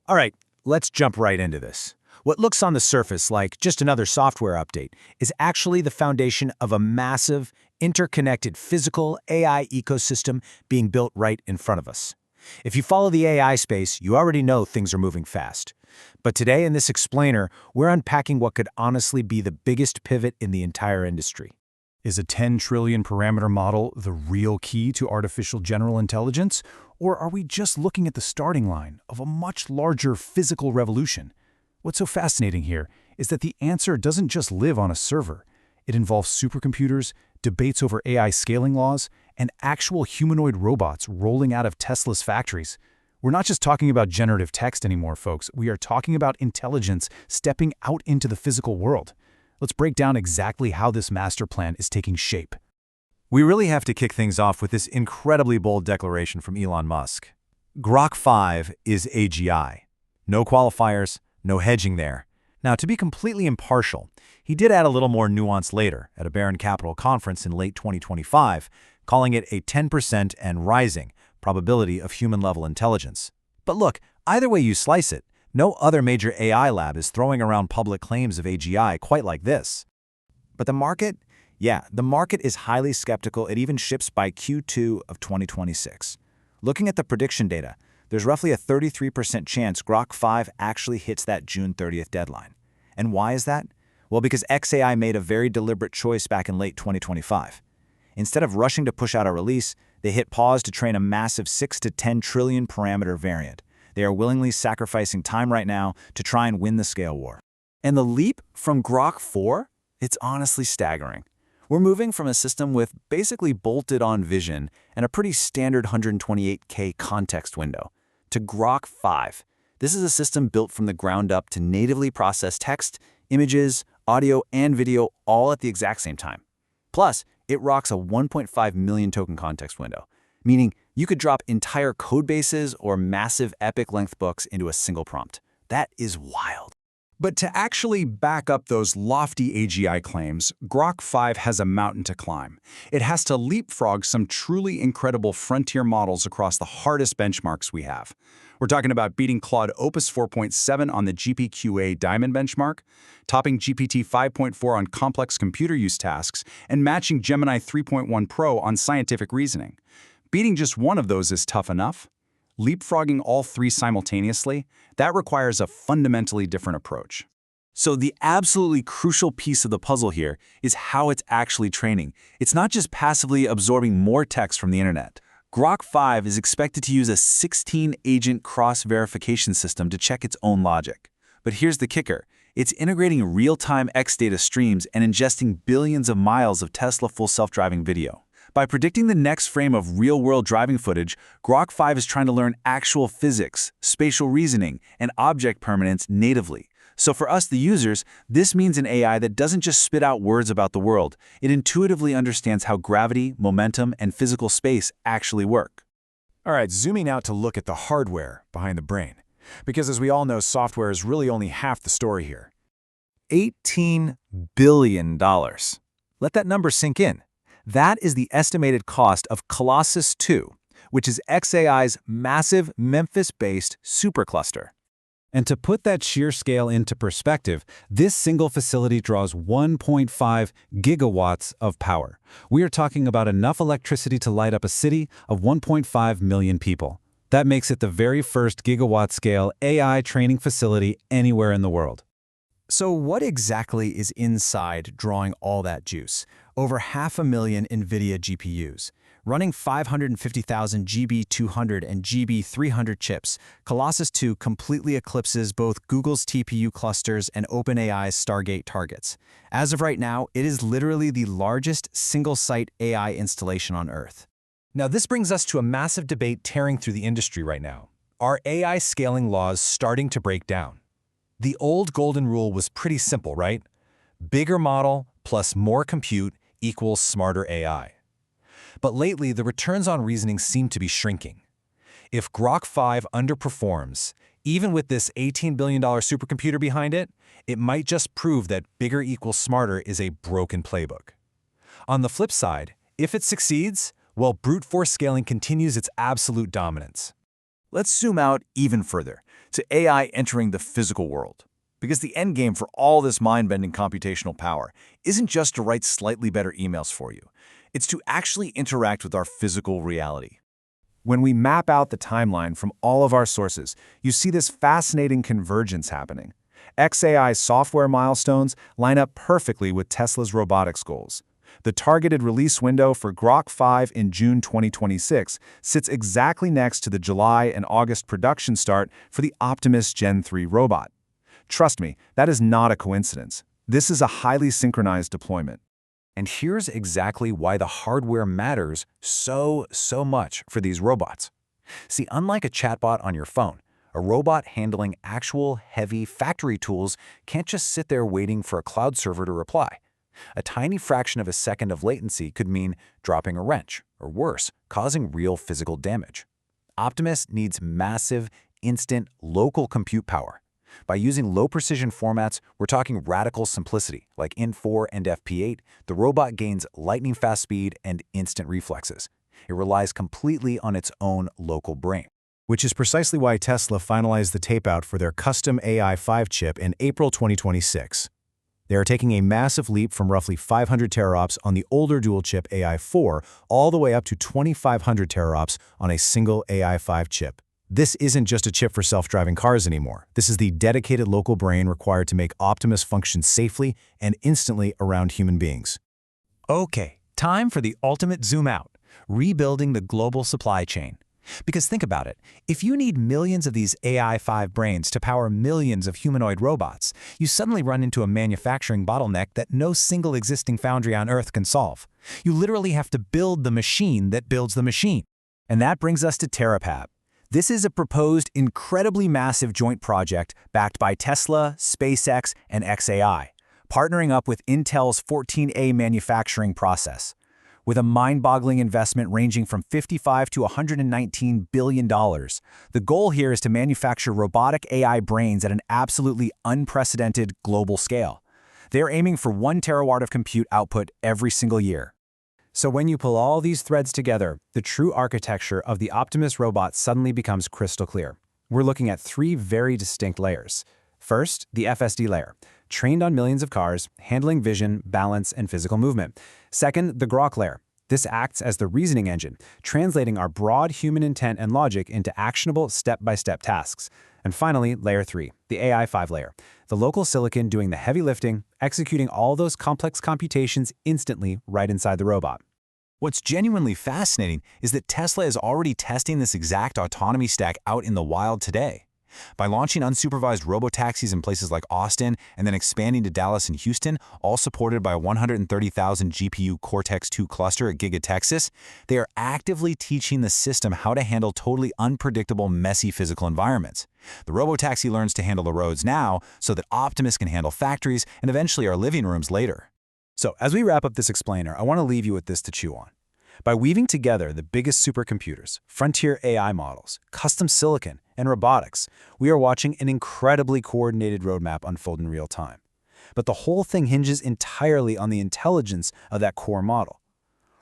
All right, let's jump right into this. What looks on the surface like just another software update is actually the foundation of a massive, interconnected physical AI ecosystem being built right in front of us. If you follow the AI space, you already know things are moving fast. But today in this explainer, we're unpacking what could honestly be the biggest pivot in the entire industry. Is a 10 trillion parameter model the real key to artificial general intelligence? Or are we just looking at the starting line of a much larger physical revolution? What's so fascinating here is that the answer doesn't just live on a server. It involves supercomputers, debates over AI scaling laws, and actual humanoid robots rolling out of Tesla's factories. We're not just talking about generative text anymore, folks. We are talking about intelligence stepping out into the physical world. Let's break down exactly how this master plan is taking shape. We really have to kick things off with this incredibly bold declaration from Elon Musk. Grok 5 is AGI. No qualifiers, no hedging there. Now, to be completely impartial, he did add a little more nuance later at a Barron Capital conference in late 2025, calling it a 10% and rising probability of human-level intelligence. But look, either way you slice it, no other major AI lab is throwing around public claims of AGI quite like this. But the market? Yeah, the market is highly skeptical. It even ships by Q2 of 2026. Looking at the prediction data, there's roughly a 33% chance Grok 5 actually hits that June 30th deadline. And why is that? Well, because XAI made a very deliberate choice back in late 2025. Instead of rushing to push out a release, they hit pause to train a massive 6 to 10 trillion parameter variant. They are willingly sacrificing time right now to try and win the scale war. And the leap from Grok 4? It's honestly staggering. We're moving from a system with basically bolted-on vision and a pretty standard 128K context window to Grok 5. This is a system built from the ground up to natively process text, images, audio, and video all at the exact same time. Plus, it rocks a 1.5 million token context window, meaning you could drop entire code bases or massive epic-length books into a single prompt. That is wild. But to actually back up those lofty AGI claims, Grok 5 has a mountain to climb. It has to leapfrog some truly incredible frontier models across the hardest benchmarks we have. We're talking about beating Claude Opus 4.7 on the GPQA Diamond benchmark, topping GPT 5.4 on complex computer use tasks, and matching Gemini 3.1 Pro on scientific reasoning. Beating just one of those is tough enough. Leapfrogging all three simultaneously, that requires a fundamentally different approach. So the absolutely crucial piece of the puzzle here is how it's actually training. It's not just passively absorbing more text from the internet. Grok 5 is expected to use a 16-agent cross-verification system to check its own logic. But here's the kicker. It's integrating real-time X data streams and ingesting billions of miles of Tesla full self-driving video. By predicting the next frame of real-world driving footage, Grok 5 is trying to learn actual physics, spatial reasoning, and object permanence natively. So for us, the users, this means an AI that doesn't just spit out words about the world. It intuitively understands how gravity, momentum, and physical space actually work. All right, zooming out to look at the hardware behind the brain. Because as we all know, software is really only half the story here. $18 billion. Let that number sink in. That is the estimated cost of Colossus 2, which is XAI's massive Memphis-based supercluster. And to put that sheer scale into perspective, this single facility draws 1.5 gigawatts of power. We are talking about enough electricity to light up a city of 1.5 million people. That makes it the very first gigawatt-scale AI training facility anywhere in the world. So what exactly is inside drawing all that juice? Over 500,000 NVIDIA GPUs. Running 550,000 GB200 and GB300 chips, Colossus 2 completely eclipses both Google's TPU clusters and OpenAI's Stargate targets. As of right now, it is literally the largest single-site AI installation on Earth. Now, this brings us to a massive debate tearing through the industry right now. Are AI scaling laws starting to break down? The old golden rule was pretty simple, right? Bigger model plus more compute equals smarter AI. But lately, the returns on reasoning seem to be shrinking. If Grok 5 underperforms, even with this $18 billion supercomputer behind it, it might just prove that bigger equals smarter is a broken playbook. On the flip side, if it succeeds, well, brute force scaling continues its absolute dominance. Let's zoom out even further. to AI entering the physical world. Because the end game for all this mind-bending computational power isn't just to write slightly better emails for you. It's to actually interact with our physical reality. When we map out the timeline from all of our sources, you see this fascinating convergence happening. XAI's software milestones line up perfectly with Tesla's robotics goals. The targeted release window for Grok 5 in June 2026 sits exactly next to the July and August production start for the Optimus Gen 3 robot. Trust me, that is not a coincidence. This is a highly synchronized deployment. And here's exactly why the hardware matters so much for these robots. See, unlike a chatbot on your phone, a robot handling actual heavy factory tools can't just sit there waiting for a cloud server to reply. A tiny fraction of a second of latency could mean dropping a wrench, or worse, causing real physical damage. Optimus needs massive, instant, local compute power. By using low-precision formats, we're talking radical simplicity, like Int4 and FP8, the robot gains lightning-fast speed and instant reflexes. It relies completely on its own local brain. Which is precisely why Tesla finalized the tape-out for their custom AI5 chip in April 2026. They are taking a massive leap from roughly 500 teraops on the older dual-chip AI4 all the way up to 2,500 teraops on a single AI5 chip. This isn't just a chip for self-driving cars anymore. This is the dedicated local brain required to make Optimus function safely and instantly around human beings. Okay, time for the ultimate zoom out, rebuilding the global supply chain. Because think about it, if you need millions of these AI5 brains to power millions of humanoid robots, you suddenly run into a manufacturing bottleneck that no single existing foundry on Earth can solve. You literally have to build the machine that builds the machine. And that brings us to TerraPab. This is a proposed incredibly massive joint project backed by Tesla, SpaceX, and XAI, partnering up with Intel's 14A manufacturing process. With a mind-boggling investment ranging from $55 to $119 billion, the goal here is to manufacture robotic AI brains at an absolutely unprecedented global scale. They are aiming for 1 terawatt of compute output every single year. So when you pull all these threads together, the true architecture of the Optimus robot suddenly becomes crystal clear. We're looking at 3 very distinct layers. First, the FSD layer, trained on millions of cars, handling vision, balance, and physical movement. Second, the Grok layer. This acts as the reasoning engine, translating our broad human intent and logic into actionable step-by-step tasks. And finally, layer 3, the AI5 layer, the local silicon doing the heavy lifting, executing all those complex computations instantly right inside the robot. What's genuinely fascinating is that Tesla is already testing this exact autonomy stack out in the wild today. By launching unsupervised robotaxis in places like Austin and then expanding to Dallas and Houston, all supported by a 130,000 GPU Cortex-2 cluster at Giga Texas, they are actively teaching the system how to handle totally unpredictable, messy physical environments. The robotaxi learns to handle the roads now so that Optimus can handle factories and eventually our living rooms later. So as we wrap up this explainer, I want to leave you with this to chew on. By weaving together the biggest supercomputers, frontier AI models, custom silicon, and robotics, we are watching an incredibly coordinated roadmap unfold in real time. But the whole thing hinges entirely on the intelligence of that core model.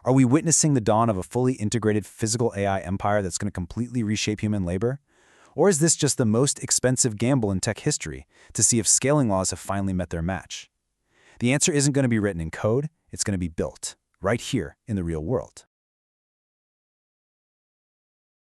Are we witnessing the dawn of a fully integrated physical AI empire that's going to completely reshape human labor? Or is this just the most expensive gamble in tech history to see if scaling laws have finally met their match? The answer isn't going to be written in code, it's going to be built, right here in the real world.